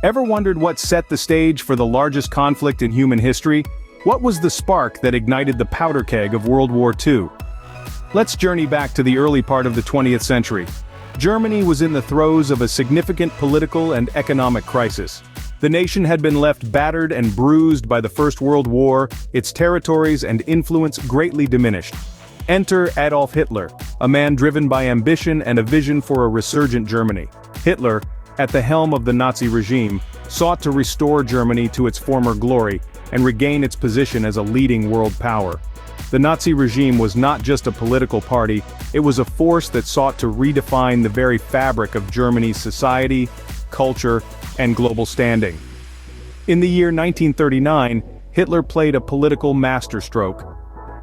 Ever wondered what set the stage for the largest conflict in human history? What was the spark that ignited the powder keg of World War II? Let's journey back to the early part of the 20th century. Germany was in the throes of a significant political and economic crisis. The nation had been left battered and bruised by the First World War, its territories and influence greatly diminished. Enter Adolf Hitler, a man driven by ambition and a vision for a resurgent Germany. Hitler, at the helm of the Nazi regime, sought to restore Germany to its former glory and regain its position as a leading world power. The Nazi regime was not just a political party, it was a force that sought to redefine the very fabric of Germany's society, culture, and global standing. In the year 1939, Hitler played a political masterstroke.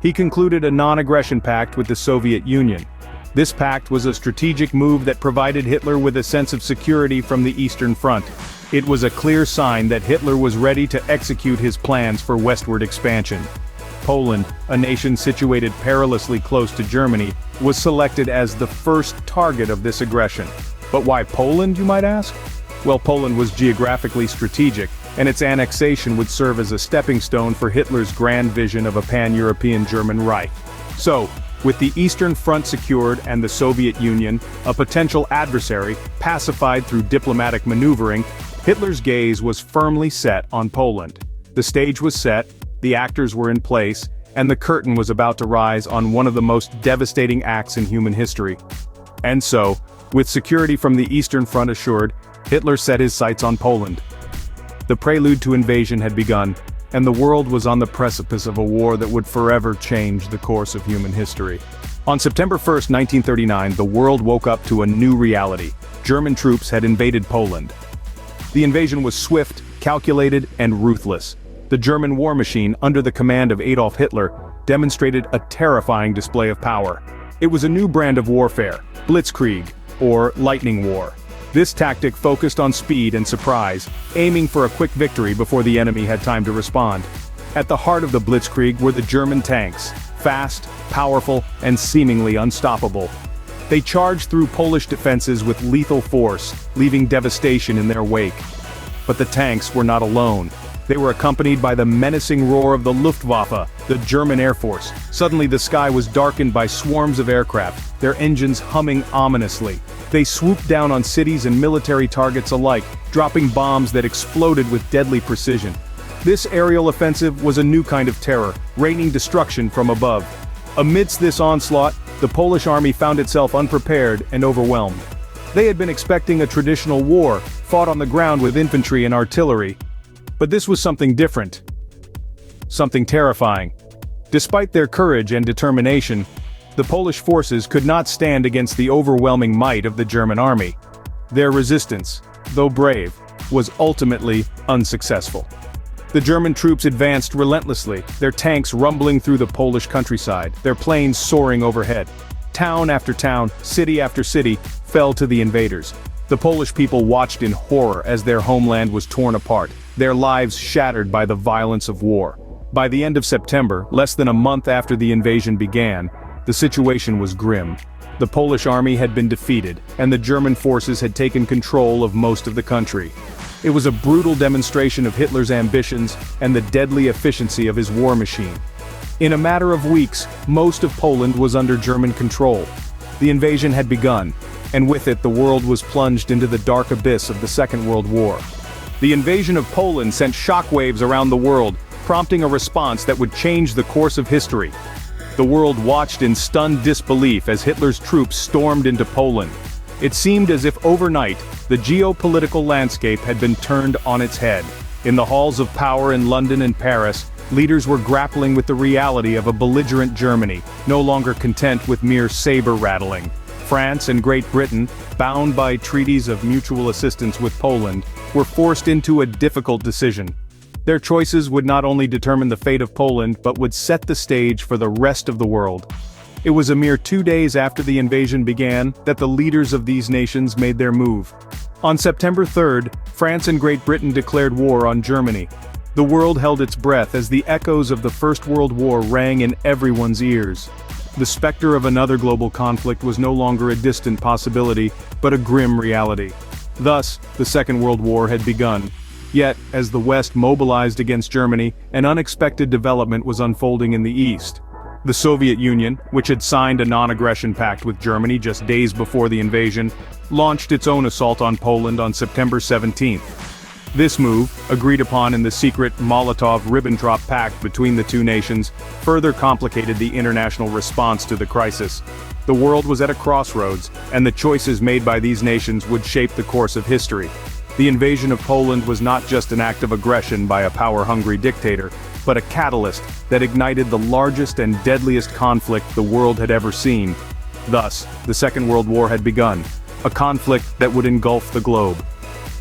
He concluded a non-aggression pact with the Soviet Union. This pact was a strategic move that provided Hitler with a sense of security from the Eastern Front. It was a clear sign that Hitler was ready to execute his plans for westward expansion. Poland, a nation situated perilously close to Germany, was selected as the first target of this aggression. But why Poland, you might ask? Well, Poland was geographically strategic, and its annexation would serve as a stepping stone for Hitler's grand vision of a pan-European German Reich. So, with the Eastern Front secured and the Soviet Union, a potential adversary, pacified through diplomatic maneuvering, Hitler's gaze was firmly set on Poland. The stage was set, the actors were in place, and the curtain was about to rise on one of the most devastating acts in human history. And so, with security from the Eastern Front assured, Hitler set his sights on Poland. The prelude to invasion had begun, and the world was on the precipice of a war that would forever change the course of human history. On September 1, 1939, the world woke up to a new reality. German troops had invaded Poland. The invasion was swift, calculated, and ruthless. The German war machine, under the command of Adolf Hitler, demonstrated a terrifying display of power. It was a new brand of warfare, blitzkrieg, or lightning war. This tactic focused on speed and surprise, aiming for a quick victory before the enemy had time to respond. At the heart of the blitzkrieg were the German tanks, fast, powerful, and seemingly unstoppable. They charged through Polish defenses with lethal force, leaving devastation in their wake. But the tanks were not alone. They were accompanied by the menacing roar of the Luftwaffe, the German Air Force. Suddenly the sky was darkened by swarms of aircraft, their engines humming ominously. They swooped down on cities and military targets alike, dropping bombs that exploded with deadly precision. This aerial offensive was a new kind of terror, raining destruction from above. Amidst this onslaught, the Polish army found itself unprepared and overwhelmed. They had been expecting a traditional war, fought on the ground with infantry and artillery. But this was something different. Something terrifying. Despite their courage and determination, the Polish forces could not stand against the overwhelming might of the German army. Their resistance, though brave, was ultimately unsuccessful. The German troops advanced relentlessly, their tanks rumbling through the Polish countryside, their planes soaring overhead. Town after town, city after city, fell to the invaders. The Polish people watched in horror as their homeland was torn apart, their lives shattered by the violence of war. By the end of September, less than a month after the invasion began, the situation was grim. The Polish army had been defeated, and the German forces had taken control of most of the country. It was a brutal demonstration of Hitler's ambitions and the deadly efficiency of his war machine. In a matter of weeks, most of Poland was under German control. The invasion had begun, and with it the world was plunged into the dark abyss of the Second World War. The invasion of Poland sent shockwaves around the world, prompting a response that would change the course of history. The world watched in stunned disbelief as Hitler's troops stormed into Poland. It seemed as if overnight, the geopolitical landscape had been turned on its head. In the halls of power in London and Paris, leaders were grappling with the reality of a belligerent Germany, no longer content with mere saber-rattling. France and Great Britain, bound by treaties of mutual assistance with Poland, were forced into a difficult decision. Their choices would not only determine the fate of Poland but would set the stage for the rest of the world. It was a mere 2 days after the invasion began that the leaders of these nations made their move. On September 3rd, France and Great Britain declared war on Germany. The world held its breath as the echoes of the First World War rang in everyone's ears. The specter of another global conflict was no longer a distant possibility, but a grim reality. Thus, the Second World War had begun. Yet, as the West mobilized against Germany, an unexpected development was unfolding in the East. The Soviet Union, which had signed a non-aggression pact with Germany just days before the invasion, launched its own assault on Poland on September 17. This move, agreed upon in the secret Molotov-Ribbentrop Pact between the two nations, further complicated the international response to the crisis. The world was at a crossroads, and the choices made by these nations would shape the course of history. The invasion of Poland was not just an act of aggression by a power-hungry dictator, but a catalyst that ignited the largest and deadliest conflict the world had ever seen. Thus, the Second World War had begun, a conflict that would engulf the globe.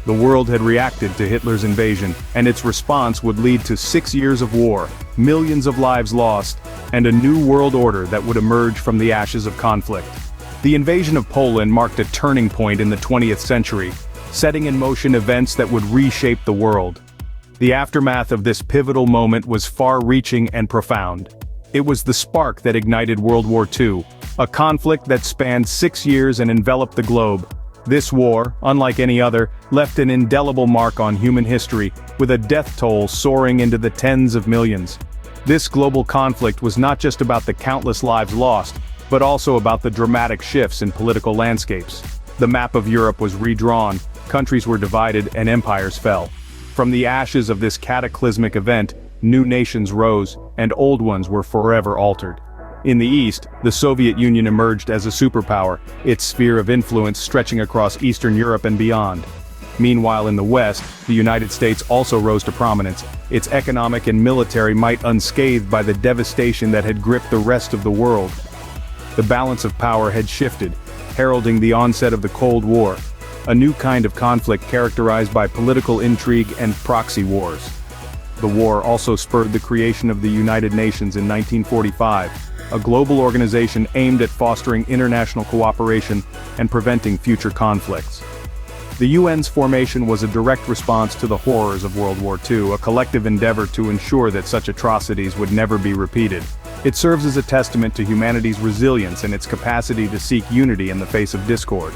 The world had reacted to Hitler's invasion, and its response would lead to 6 years of war, millions of lives lost, and a new world order that would emerge from the ashes of conflict. The invasion of Poland marked a turning point in the 20th century, setting in motion events that would reshape the world. The aftermath of this pivotal moment was far-reaching and profound. It was the spark that ignited World War II, a conflict that spanned 6 years and enveloped the globe. This war, unlike any other, left an indelible mark on human history, with a death toll soaring into the tens of millions. This global conflict was not just about the countless lives lost, but also about the dramatic shifts in political landscapes. The map of Europe was redrawn, countries were divided, and empires fell. From the ashes of this cataclysmic event, new nations rose, and old ones were forever altered. In the East, the Soviet Union emerged as a superpower, its sphere of influence stretching across Eastern Europe and beyond. Meanwhile in the West, the United States also rose to prominence, its economic and military might unscathed by the devastation that had gripped the rest of the world. The balance of power had shifted, heralding the onset of the Cold War, a new kind of conflict characterized by political intrigue and proxy wars. The war also spurred the creation of the United Nations in 1945, a global organization aimed at fostering international cooperation and preventing future conflicts. The UN's formation was a direct response to the horrors of World War II, a collective endeavor to ensure that such atrocities would never be repeated. It serves as a testament to humanity's resilience and its capacity to seek unity in the face of discord.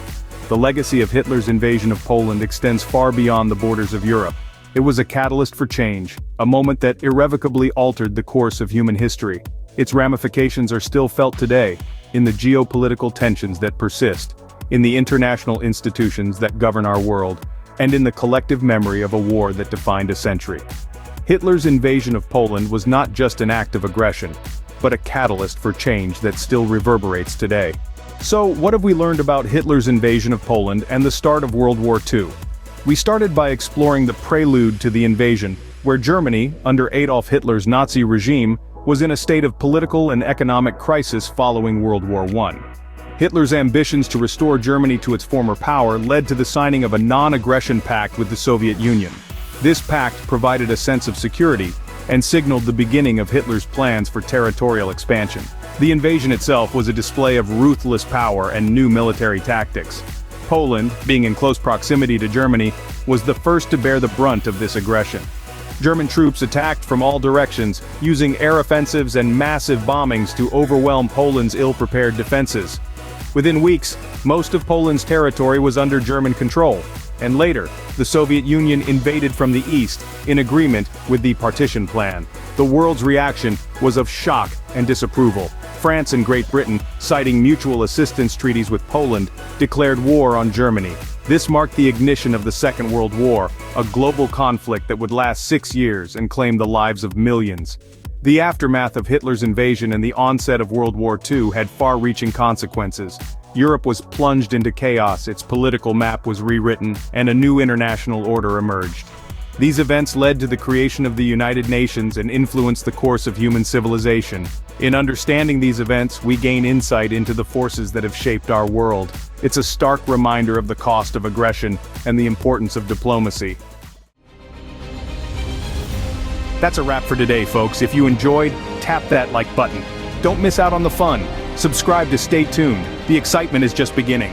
The legacy of Hitler's invasion of Poland extends far beyond the borders of Europe. It was a catalyst for change, a moment that irrevocably altered the course of human history. Its ramifications are still felt today, in the geopolitical tensions that persist, in the international institutions that govern our world, and in the collective memory of a war that defined a century. Hitler's invasion of Poland was not just an act of aggression, but a catalyst for change that still reverberates today. So, what have we learned about Hitler's invasion of Poland and the start of World War II? We started by exploring the prelude to the invasion, where Germany, under Adolf Hitler's Nazi regime, was in a state of political and economic crisis following World War I. Hitler's ambitions to restore Germany to its former power led to the signing of a non-aggression pact with the Soviet Union. This pact provided a sense of security and signaled the beginning of Hitler's plans for territorial expansion. The invasion itself was a display of ruthless power and new military tactics. Poland, being in close proximity to Germany, was the first to bear the brunt of this aggression. German troops attacked from all directions, using air offensives and massive bombings to overwhelm Poland's ill-prepared defenses. Within weeks, most of Poland's territory was under German control, and later, the Soviet Union invaded from the east, in agreement with the partition plan. The world's reaction was of shock and disapproval. France and Great Britain, citing mutual assistance treaties with Poland, declared war on Germany. This marked the ignition of the Second World War, a global conflict that would last 6 years and claim the lives of millions. The aftermath of Hitler's invasion and the onset of World War II had far-reaching consequences. Europe was plunged into chaos, its political map was rewritten, and a new international order emerged. These events led to the creation of the United Nations and influenced the course of human civilization. In understanding these events, we gain insight into the forces that have shaped our world. It's a stark reminder of the cost of aggression and the importance of diplomacy. That's a wrap for today, folks. If you enjoyed, tap that like button. Don't miss out on the fun. Subscribe to stay tuned. The excitement is just beginning.